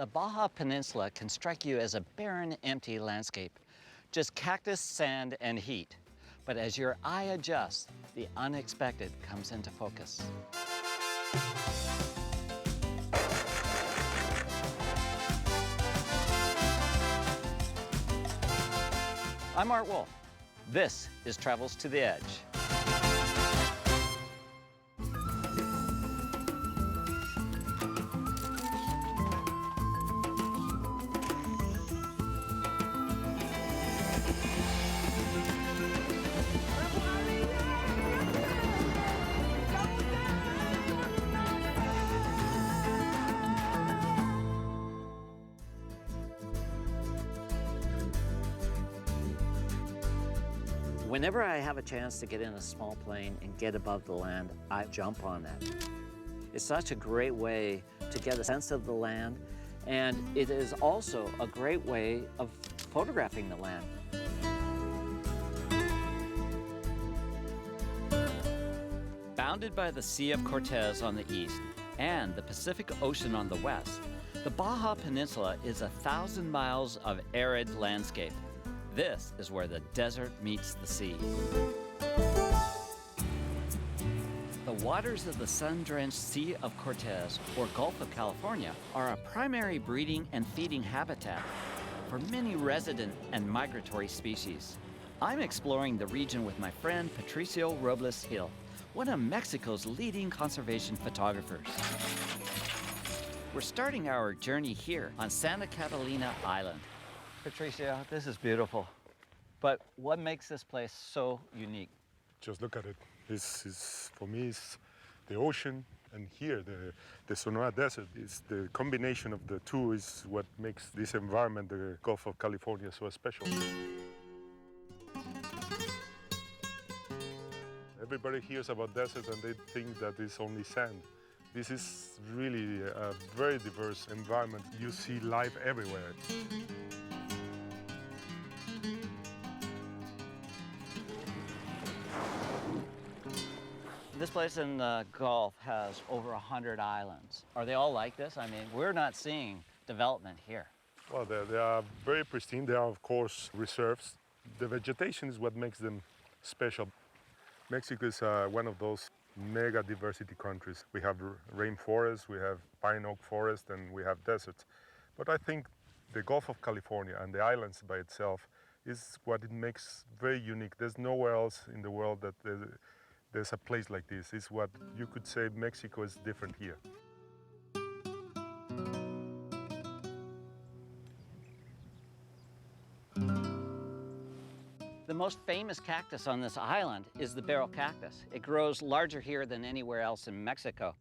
The Baja Peninsula can strike you as a barren, empty landscape, just cactus, sand, and heat. But as your eye adjusts, the unexpected comes into focus. I'm Art Wolf. This is Travels to the Edge. Whenever I have a chance to get in a small plane and get above the land, I jump on that. It's such a great way to get a sense of the land, and it is also a great way of photographing the land. Bounded by the Sea of Cortez on the east and the Pacific Ocean on the west, the Baja Peninsula is 1,000 miles of arid landscape. This is where the desert meets the sea. The waters of the sun-drenched Sea of Cortez, or Gulf of California, are a primary breeding and feeding habitat for many resident and migratory species. I'm exploring the region with my friend Patricio Robles Hill, one of Mexico's leading conservation photographers. We're starting our journey here on Santa Catalina Island. Patricio, this is beautiful. But what makes this place so unique? Just look at it. This is, for me, it's the ocean, and here, the Sonora Desert. Is the combination of the two is what makes this environment, the Gulf of California, so special. Everybody hears about deserts and they think that it's only sand. This is really a very diverse environment. You see life everywhere. This place in the Gulf has over 100 islands. Are they all like this? I mean, we're not seeing development here. Well, they are very pristine. They are, of course, reserves. The vegetation is what makes them special. Mexico is one of those mega diversity countries. We have rainforests, we have pine oak forest, and we have deserts. But I think the Gulf of California and the islands by itself is what it makes very unique. There's nowhere else in the world that there's a place like this. It's what you could say Mexico is different here. The most famous cactus on this island is the barrel cactus. It grows larger here than anywhere else in Mexico.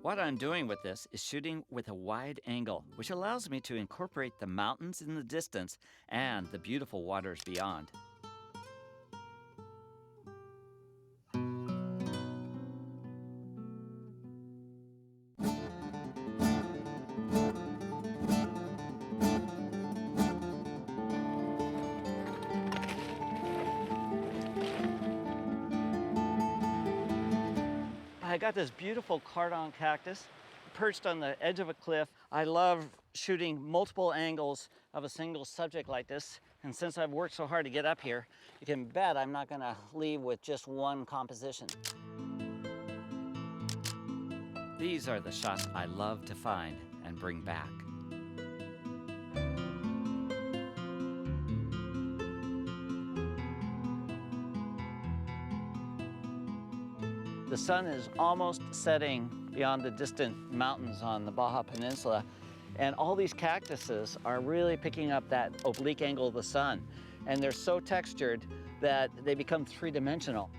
What I'm doing with this is shooting with a wide angle, which allows me to incorporate the mountains in the distance and the beautiful waters beyond. I got this beautiful cardon cactus perched on the edge of a cliff. I love shooting multiple angles of a single subject like this. And since I've worked so hard to get up here, you can bet I'm not gonna leave with just one composition. These are the shots I love to find and bring back. The sun is almost setting beyond the distant mountains on the Baja Peninsula, and all these cactuses are really picking up that oblique angle of the sun, and they're so textured that they become three-dimensional.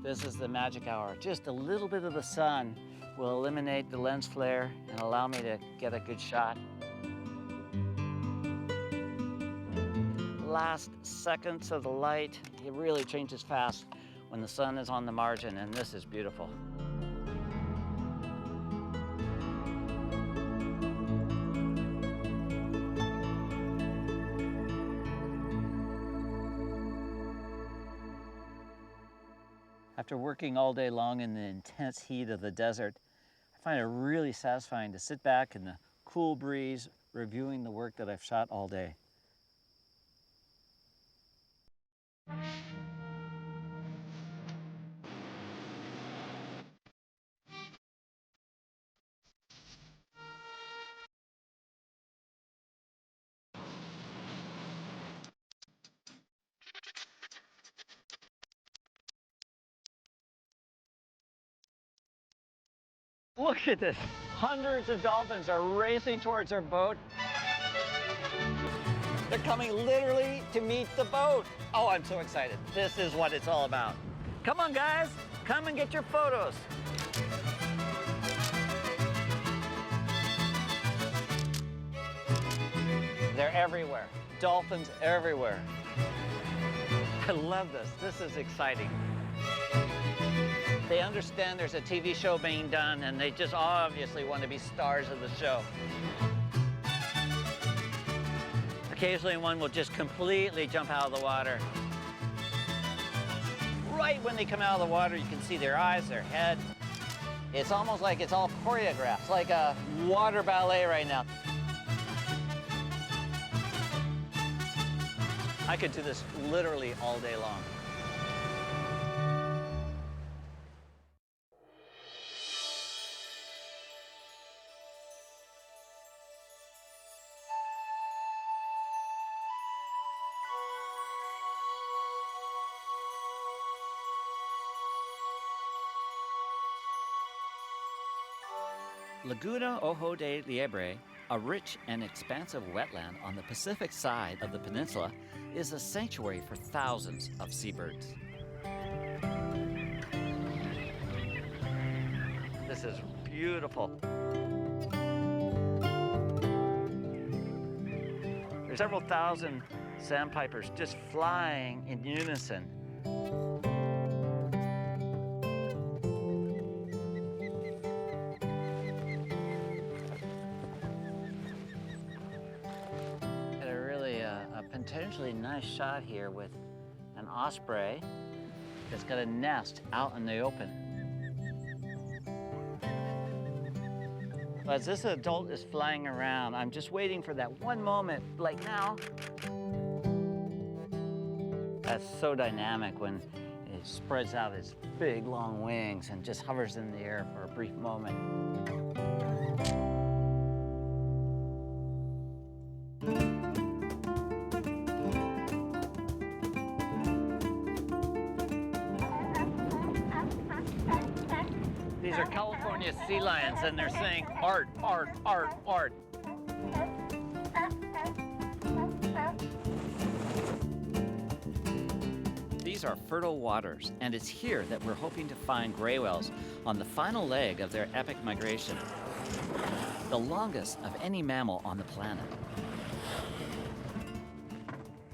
This is the magic hour. Just a little bit of the sun will eliminate the lens flare and allow me to get a good shot. Last seconds of the light, it really changes fast when the sun is on the margin, and this is beautiful. After working all day long in the intense heat of the desert, I find it really satisfying to sit back in the cool breeze, reviewing the work that I've shot all day. Look at this. Hundreds of dolphins are racing towards our boat. They're coming literally to meet the boat. Oh, I'm so excited. This is what it's all about. Come on, guys. Come and get your photos. They're everywhere. Dolphins everywhere. I love this. This is exciting. They understand there's a TV show being done, and they just obviously want to be stars of the show. Occasionally one will just completely jump out of the water. Right when they come out of the water, you can see their eyes, their head. It's almost like it's all choreographed. It's like a water ballet right now. I could do this literally all day long. Laguna Ojo de Liebre, a rich and expansive wetland on the Pacific side of the peninsula, is a sanctuary for thousands of seabirds. This is beautiful. There's several thousand sandpipers just flying in unison. Potentially nice shot here with an osprey that's got a nest out in the open. As this adult is flying around, I'm just waiting for that one moment, like now. That's so dynamic when it spreads out its big long wings and just hovers in the air for a brief moment. These are California sea lions, and they're saying art, art, art, art. These are fertile waters, and it's here that we're hoping to find gray whales on the final leg of their epic migration, the longest of any mammal on the planet.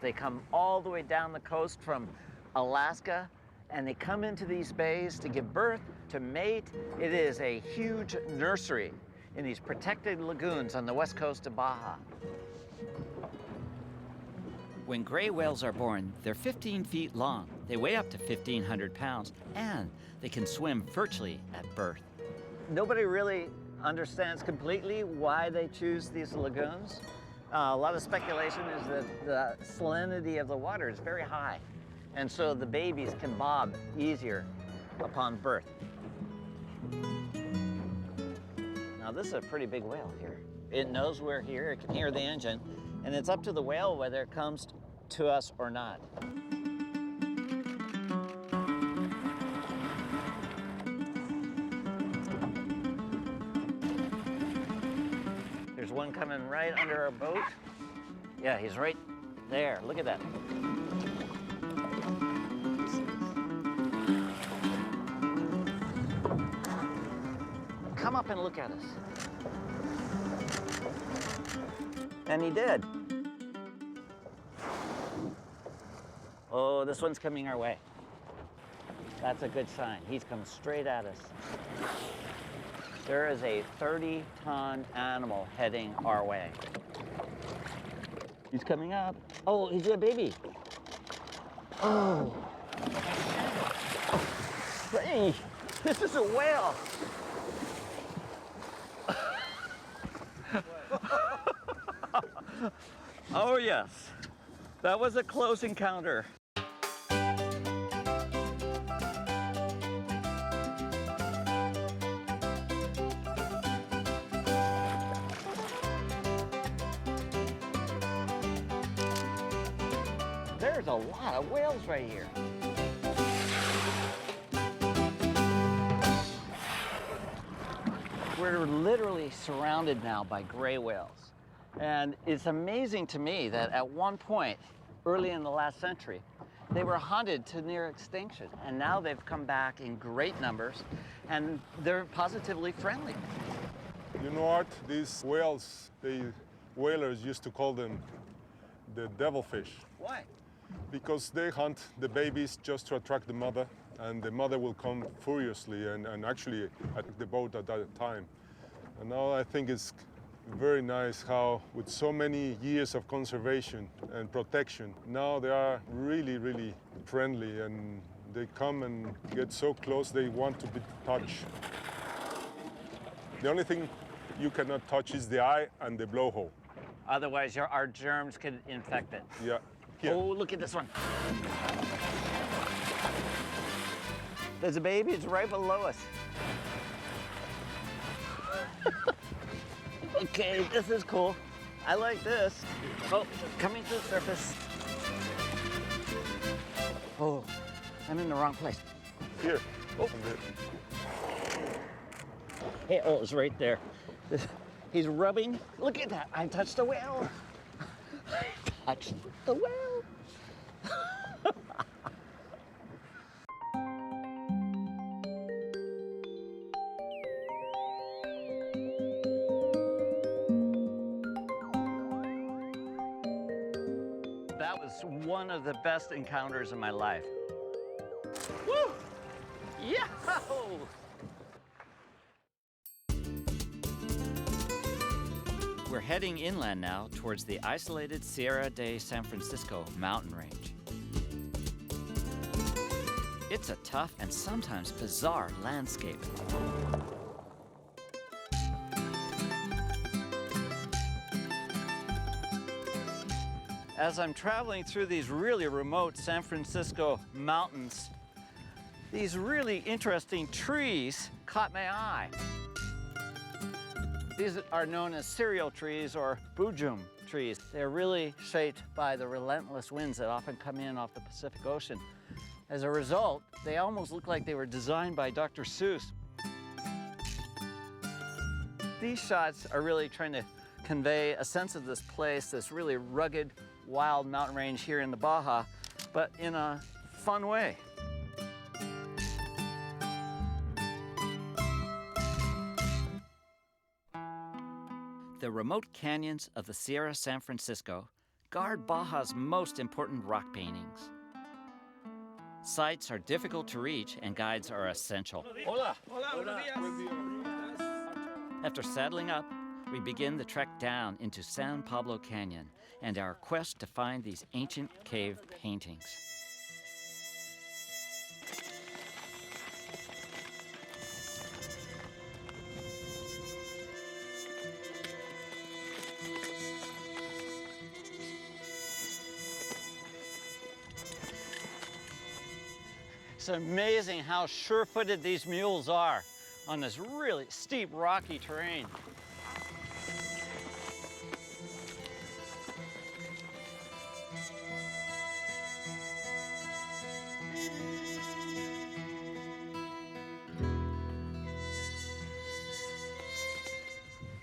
They come all the way down the coast from Alaska, and they come into these bays to give birth, to mate. It is a huge nursery in these protected lagoons on the west coast of Baja. When gray whales are born, they're 15 feet long. They weigh up to 1,500 pounds, and they can swim virtually at birth. Nobody really understands completely why they choose these lagoons. A lot of speculation is that the salinity of the water is very high, and so the babies can bob easier upon birth. Now this is a pretty big whale here. It knows we're here, it can hear the engine, and it's up to the whale whether it comes to us or not. There's one coming right under our boat. Yeah, he's right there. Look at that. Come up and look at us. And he did. Oh, this one's coming our way. That's a good sign. He's come straight at us. There is a 30-ton animal heading our way. He's coming up. Oh, he's a baby. Oh. Hey, this is a whale. Oh yes, that was a close encounter. There's a lot of whales right here. We're literally surrounded now by gray whales. And it's amazing to me that at one point, early in the last century, they were hunted to near extinction. And now they've come back in great numbers and they're positively friendly. You know what? These whales, the whalers used to call them the devilfish. Why? Because they hunt the babies just to attract the mother, and the mother will come furiously and actually attack the boat at that time. And now I think it's very nice how, with so many years of conservation and protection, now they are really, really friendly, and they come and get so close they want to be touched. The only thing you cannot touch is the eye and the blowhole. Otherwise, our germs could infect it. Yeah. Here. Oh, look at this one. There's a baby, it's right below us. Okay, this is cool. I like this. Oh, coming to the surface. Oh, I'm in the wrong place. Here. Oh. Hey, oh, it's right there. He's rubbing. Look at that. I touched the whale. I touched the whale. That was one of the best encounters of my life. Woo! Yahoo! We're heading inland now towards the isolated Sierra de San Francisco mountain range. It's a tough and sometimes bizarre landscape. As I'm traveling through these really remote San Francisco mountains, these really interesting trees caught my eye. These are known as cereal trees or bujum trees. They're really shaped by the relentless winds that often come in off the Pacific Ocean. As a result, they almost look like they were designed by Dr. Seuss. These shots are really trying to convey a sense of this place, this really rugged, wild mountain range here in the Baja, but in a fun way. The remote canyons of the Sierra San Francisco guard Baja's most important rock paintings. Sites are difficult to reach and guides are essential. Hola. Hola. After saddling up, we begin the trek down into San Pablo Canyon and our quest to find these ancient cave paintings. It's amazing how sure-footed these mules are on this really steep, rocky terrain.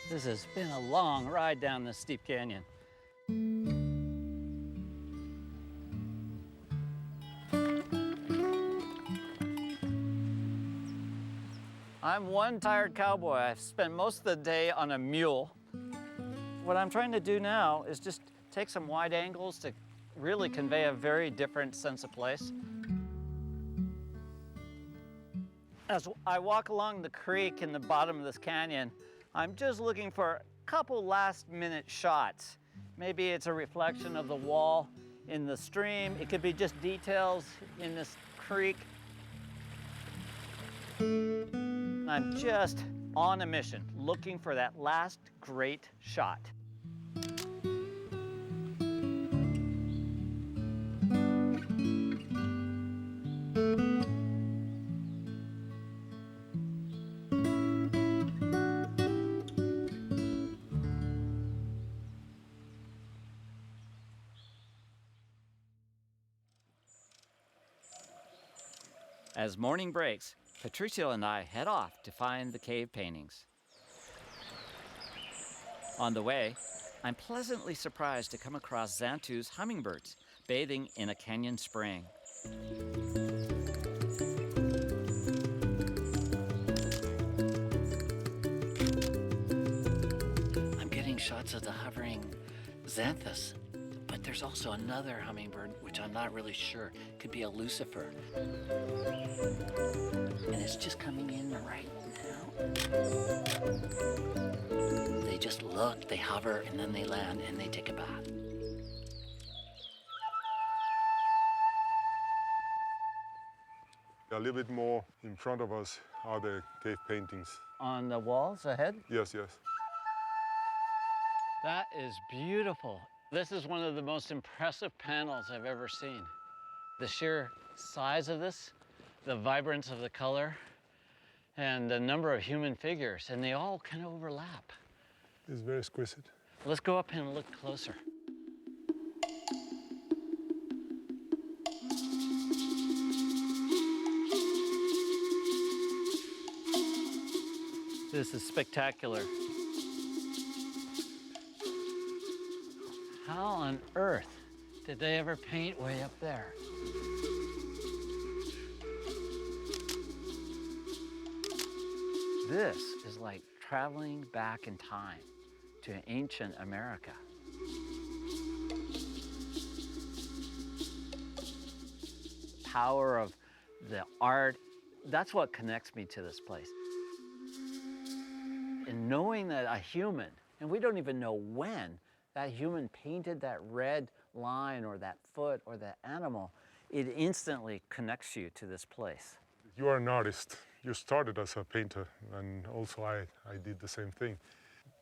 This has been a long ride down this steep canyon. I'm one tired cowboy. I've spent most of the day on a mule. What I'm trying to do now is just take some wide angles to really convey a very different sense of place. As I walk along the creek in the bottom of this canyon, I'm just looking for a couple last-minute shots. Maybe it's a reflection of the wall in the stream. It could be just details in this creek. I'm just on a mission, looking for that last great shot. As morning breaks, Patricio and I head off to find the cave paintings. On the way, I'm pleasantly surprised to come across Xantu's hummingbirds bathing in a canyon spring. I'm getting shots of the hovering xanthus, but there's also another hummingbird, which I'm not really sure. Could be a lucifer. And it's just coming in right now. They just look, they hover, and then they land, and they take a bath. A little bit more in front of us are the cave paintings. On the walls ahead? Yes, yes. That is beautiful. This is one of the most impressive panels I've ever seen. The sheer size of this, the vibrance of the color, and the number of human figures, and they all kind of overlap. It's very exquisite. Let's go up and look closer. This is spectacular. How on earth did they ever paint way up there? This is like traveling back in time to ancient America. Power of the art, that's what connects me to this place. And knowing that a human, and we don't even know when, that human painted that red line or that foot or that animal, it instantly connects you to this place. You are an artist. You started as a painter, and also I did the same thing.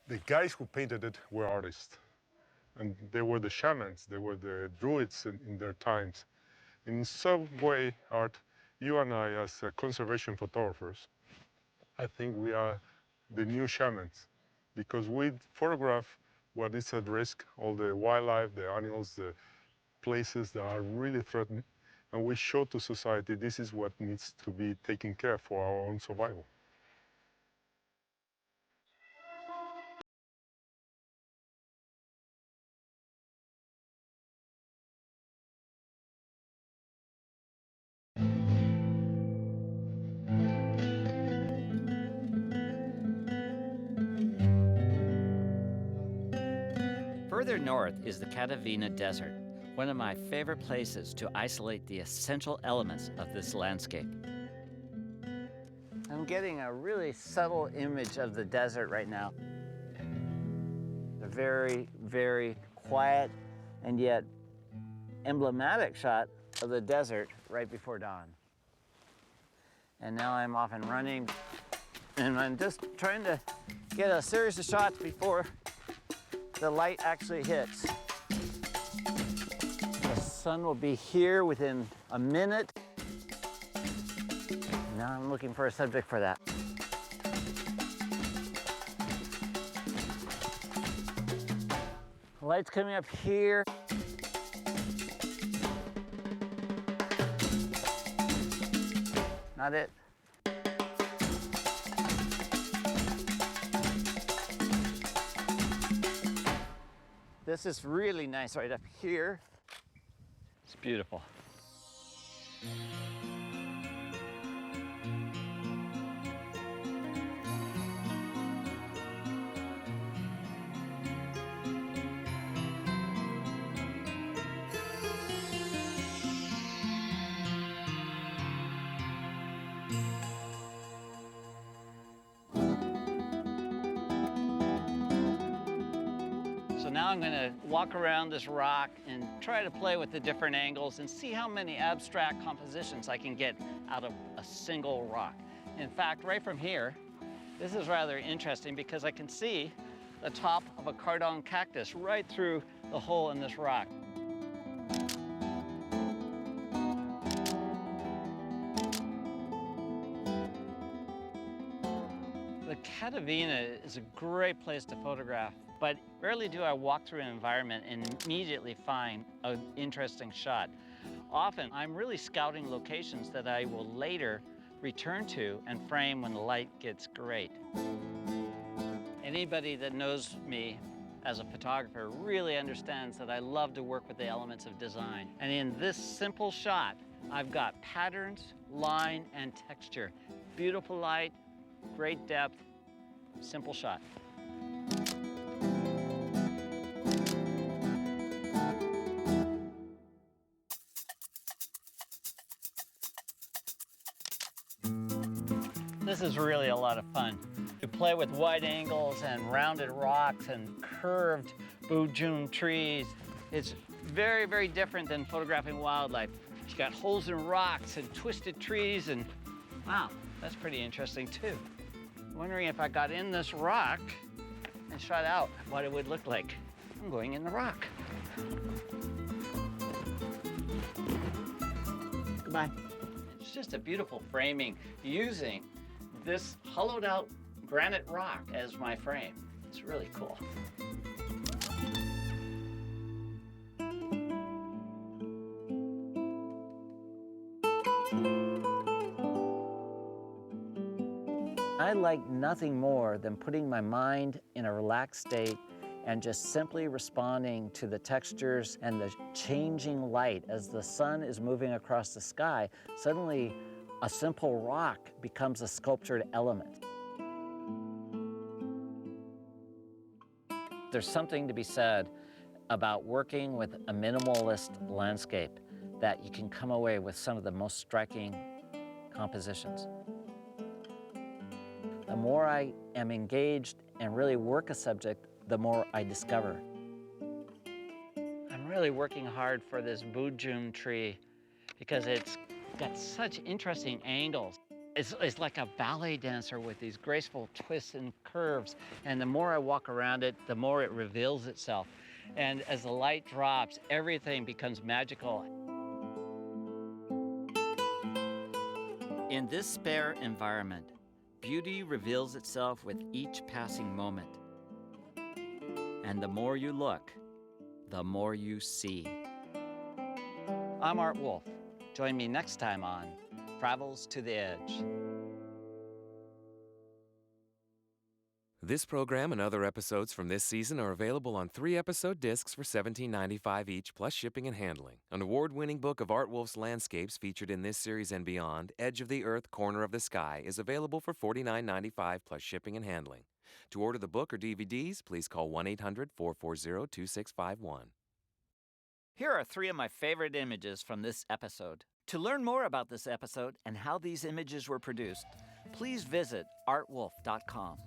The guys who painted it were artists, and they were the shamans, they were the druids in their times. In some way, Art, you and I, as conservation photographers, I think we are the new shamans, because we photograph what is at risk, all the wildlife, the animals, the places that are really threatened, and we show to society this is what needs to be taken care of for our own survival. Further north is the Catavina Desert, one of my favorite places to isolate the essential elements of this landscape. I'm getting a really subtle image of the desert right now. A very, very quiet and yet emblematic shot of the desert right before dawn. And now I'm off and running, and I'm just trying to get a series of shots before the light actually hits. The sun will be here within a minute. Now I'm looking for a subject for that. The light's coming up here. Not it. This is really nice right up here. It's beautiful. So now I'm going to walk around this rock and try to play with the different angles and see how many abstract compositions I can get out of a single rock. In fact, right from here, this is rather interesting because I can see the top of a cardon cactus right through the hole in this rock. The Catavina is a great place to photograph, but rarely do I walk through an environment and immediately find an interesting shot. Often, I'm really scouting locations that I will later return to and frame when the light gets great. Anybody that knows me as a photographer really understands that I love to work with the elements of design. And in this simple shot, I've got patterns, line, and texture. Beautiful light, great depth, simple shot. This is really a lot of fun. You play with wide angles and rounded rocks and curved boojum trees. It's very, very different than photographing wildlife. You got holes in rocks and twisted trees, and wow, that's pretty interesting too. I'm wondering if I got in this rock and shot out what it would look like. I'm going in the rock. Goodbye. It's just a beautiful framing using this hollowed out granite rock as my frame. It's really cool. I like nothing more than putting my mind in a relaxed state and just simply responding to the textures and the changing light. As the sun is moving across the sky, suddenly a simple rock becomes a sculptured element. There's something to be said about working with a minimalist landscape, that you can come away with some of the most striking compositions. The more I am engaged and really work a subject, the more I discover. I'm really working hard for this boojum tree because it's got such interesting angles. It's like a ballet dancer with these graceful twists and curves. And the more I walk around it, the more it reveals itself. And as the light drops, everything becomes magical. In this spare environment, beauty reveals itself with each passing moment. And the more you look, the more you see. I'm Art Wolfe. Join me next time on Travels to the Edge. This program and other episodes from this season are available on 3-episode discs for $17.95 each, plus shipping and handling. An award-winning book of Art Wolfe's landscapes featured in this series and beyond, Edge of the Earth, Corner of the Sky, is available for $49.95 plus shipping and handling. To order the book or DVDs, please call 1-800-440-2651. Here are 3 of my favorite images from this episode. To learn more about this episode and how these images were produced, please visit artwolf.com.